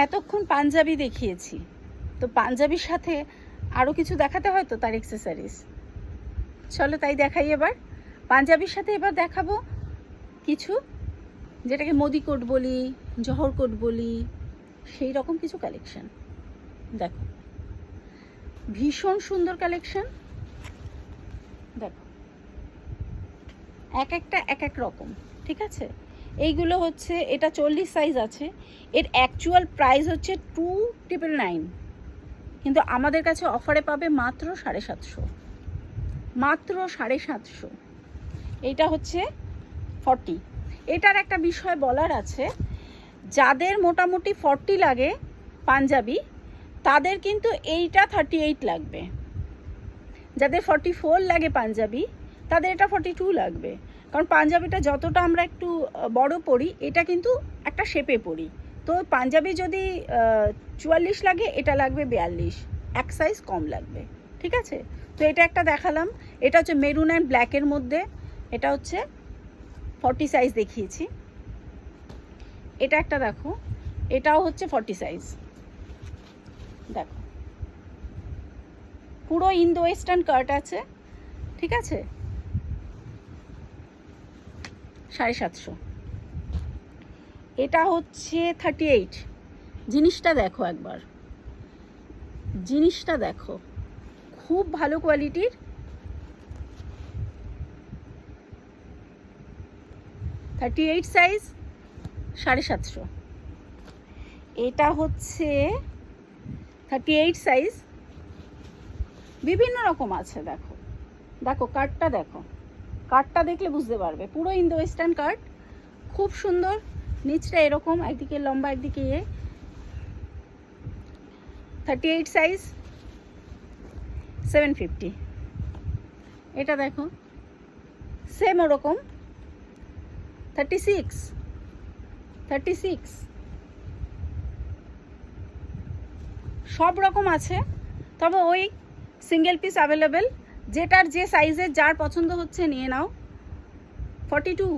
এতক্ষণ পাঞ্জাবি দেখিয়েছি, তো পাঞ্জাবির সাথে আরও কিছু দেখাতে হয় তো, তার অ্যাক্সেসরিজ। চলো তাই দেখাই এবার। পাঞ্জাবির সাথে এবার দেখাবো কিছু, যেটাকে মোদি কোট বলি, জহর কোট বলি, সেই রকম কিছু কালেকশন। দেখো ভীষণ সুন্দর কালেকশন। দেখো এক একটা এক এক রকম, ঠিক আছে। এইগুলো হচ্ছে, এটা 40 সাইজ আছে, এর অ্যাকচুয়াল প্রাইস হচ্ছে 2999, কিন্তু আমাদের কাছে অফারে পাবে মাত্র 750, মাত্র 750। এইটা হচ্ছে 40। এটার একটা বিষয় বলার আছে, যাদের মোটামুটি 40 লাগে পাঞ্জাবি, তাদের কিন্তু এইটা 38 লাগবে। যাদের 44 লাগে পাঞ্জাবি, তাদের এটা 42 লাগবে। কারণ পাঞ্জাবিটা যতটা আমরা একটু বড় পরি, এটা কিন্তু একটা শেপে পরি। তো পাঞ্জাবি যদি 44 লাগে, এটা লাগবে 42, এক সাইজ কম লাগবে, ঠিক আছে। তো এটা একটা দেখালাম, এটা হচ্ছে মেরুন অ্যান্ড ব্ল্যাকের মধ্যে, এটা হচ্ছে 40 সাইজ দেখিয়েছি। এটা একটা দেখো, এটাও হচ্ছে 40 সাইজ। দেখো পুরো ইন্দো ওয়েস্টার্ন কাট আছে, ঠিক আছে, 750। এটা হচ্ছে 38। জিনিসটা দেখো একবার, জিনিসটা দেখো, খুব ভালো কোয়ালিটির। 38 সাইজ, 750। এটা হচ্ছে 38 সাইজ, বিভিন্ন রকম আছে। দেখো দেখো কাটটা দেখো, কাটটা দেখলে বুঝতে পারবে, পুরো ইন্দো ওয়েস্টার্ন কাট, খুব সুন্দর। নিচটা এরকম, একদিকে লম্বা একদিকে 38 সাইজ, 750। এটা দেখো সেম ওরকম, 36, 36। সব রকম আছে, তবে ওই সিঙ্গেল পিস অ্যাভেলেবেল, যেটার যে সাইজের যার পছন্দ হচ্ছে নিয়ে নাও। 42।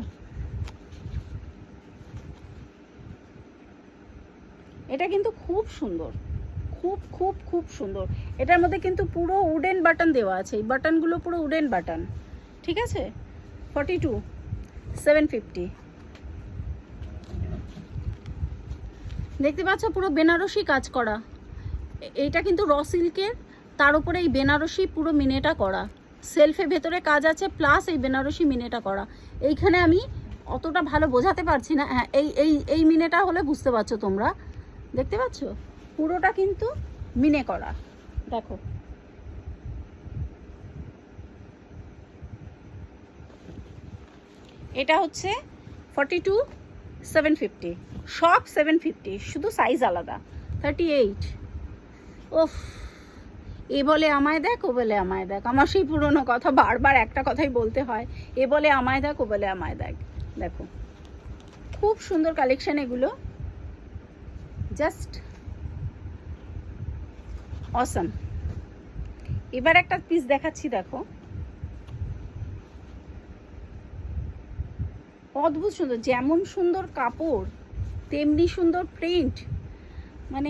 এটা কিন্তু খুব সুন্দর, খুব খুব খুব সুন্দর। এটার মধ্যে কিন্তু পুরো উডেন বাটন দেওয়া আছে, এই বাটনগুলো পুরো উডেন বাটন, ঠিক আছে। 42, 750। দেখতে পাচ্ছ পুরো বেনারসি কাজ করা, এইটা কিন্তু র সিল্কের, তার উপরে এই বেনারসি পুরো মিনেটা করা, সেলফে ভেতরে কাজ আছে, প্লাস এই বেনারসি মিনেটা করা। এইখানে আমি অতটা ভালো বোঝাতে পারছি না, হ্যাঁ এই এই এই মিনেটা হলে বুঝতে পারছো তোমরা, দেখতে পাচ্ছ পুরোটা কিন্তু মিনে করা। দেখো এটা হচ্ছে 42, 750। সব 750, শুধু সাইজ আলাদা। 38। ওফ, এ বলে আমায় দেখ, ও বলে আমায় দেখ, আমার সেই পুরনো কথা, বারবার একটা কথাই বলতে হয়, এ বলে আমায় দেখ, ও বলে আমায় দেখ। দেখো খুব সুন্দর কালেকশন এগুলো, জাস্ট অসাম। এবার একটা পিস দেখাচ্ছি, দেখো অদ্ভুত সুন্দর, যেমন সুন্দর কাপড় তেমনি সুন্দর প্রিন্ট। মানে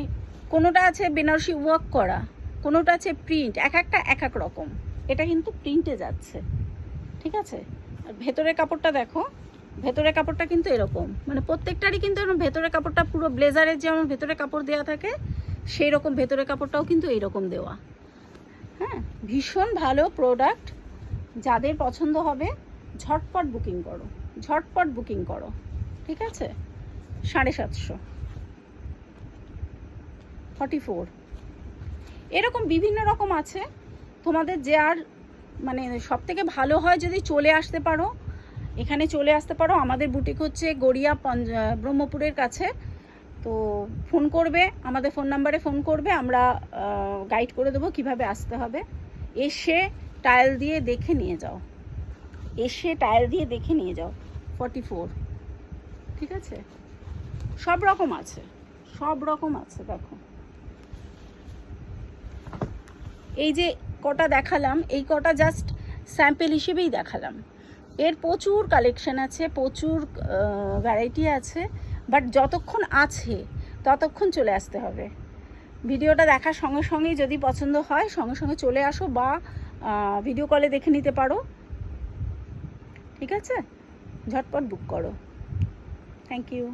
কোনোটা আছে বেনারসি ওয়ার্ক করা, কোনোটা আছে প্রিন্ট, এক একটা এক এক রকম। এটা কিন্তু প্রিন্টে যাচ্ছে, ঠিক আছে। আর ভেতরের কাপড়টা দেখো, ভেতরের কাপড়টা কিন্তু এরকম, মানে প্রত্যেকটারই কিন্তু ভেতরের কাপড়টা পুরো ব্লেজারের যেমন ভেতরে কাপড় দেওয়া থাকে, সেই রকম ভেতরের কাপড়টাও কিন্তু এইরকম দেওয়া। হ্যাঁ, ভীষণ ভালো প্রোডাক্ট, যাদের পছন্দ হবে ঝটপট বুকিং করো, ঝটপট বুকিং করো, ঠিক আছে। 750, 44। এরকম বিভিন্ন রকম আছে, তোমাদের যে আর মানে সব থেকে ভালো হয় যদি চলে আসতে পারো, এখানে চলে আসতে পারো। আমাদের বুটিক হচ্ছে গড়িয়া ব্রহ্মপুরের কাছে। তো ফোন করবে, আমাদের ফোন নাম্বারে ফোন করবে, আমরা গাইড করে দেবো কিভাবে আসতে হবে। এসে টাইল দিয়ে দেখে নিয়ে যাও, এসে টাইল দিয়ে দেখে নিয়ে যাও। 44, ঠিক আছে। সব রকম আছে, সব রকম আছে। দেখো এই যে কটা দেখালাম, এই কটা জাস্ট স্যাম্পল হিসেবেই দেখালাম। এর প্রচুর কালেকশন আছে, প্রচুর ভ্যারাইটি আছে, বাট যতক্ষণ আছে ততক্ষণ চলে আসতে হবে। ভিডিওটা দেখার সঙ্গে সঙ্গেই যদি পছন্দ হয় সঙ্গে সঙ্গে চলে আসো, বা ভিডিও কলে দেখে নিতে পারো। ঠিক আছে, ঝটপট বুক করো। Thank you.